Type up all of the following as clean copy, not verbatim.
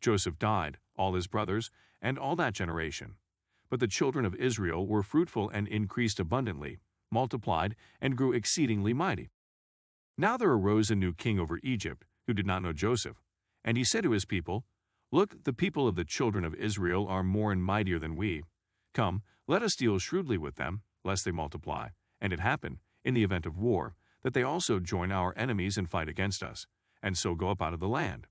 Joseph died, all his brothers, and all that generation. But the children of Israel were fruitful and increased abundantly, multiplied, and grew exceedingly mighty. Now there arose a new king over Egypt, who did not know Joseph. And he said to his people, Look, the people of the children of Israel are more and mightier than we. Come, let us deal shrewdly with them, lest they multiply. And it happened, in the event of war, that they also join our enemies and fight against us, and so go up out of the land.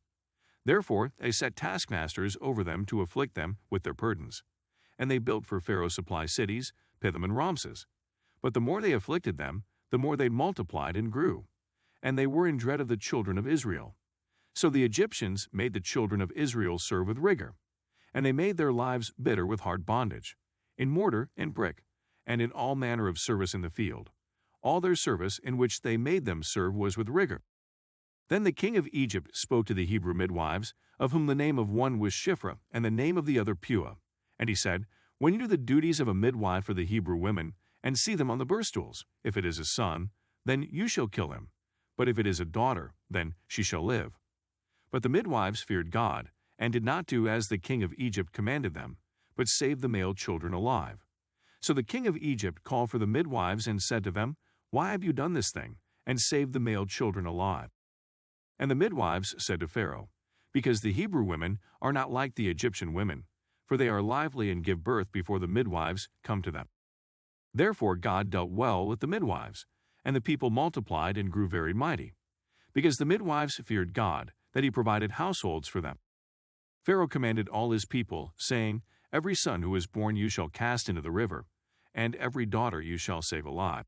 Therefore they set taskmasters over them to afflict them with their burdens. And they built for Pharaoh supply cities, Pithom and Raamses. But the more they afflicted them, the more they multiplied and grew. And they were in dread of the children of Israel. So the Egyptians made the children of Israel serve with rigor. And they made their lives bitter with hard bondage, in mortar and brick, and in all manner of service in the field. All their service in which they made them serve was with rigor. Then the king of Egypt spoke to the Hebrew midwives, of whom the name of one was Shiphrah, and the name of the other Puah. And he said, When you do the duties of a midwife for the Hebrew women, and see them on the birth stools, if it is a son, then you shall kill him. But if it is a daughter, then she shall live. But the midwives feared God, and did not do as the king of Egypt commanded them, but saved the male children alive. So the king of Egypt called for the midwives and said to them, Why have you done this thing, and saved the male children alive? And the midwives said to Pharaoh, Because the Hebrew women are not like the Egyptian women, for they are lively and give birth before the midwives come to them. Therefore God dealt well with the midwives, and the people multiplied and grew very mighty, because the midwives feared God, that he provided households for them. Pharaoh commanded all his people, saying, Every son who is born you shall cast into the river, and every daughter you shall save alive.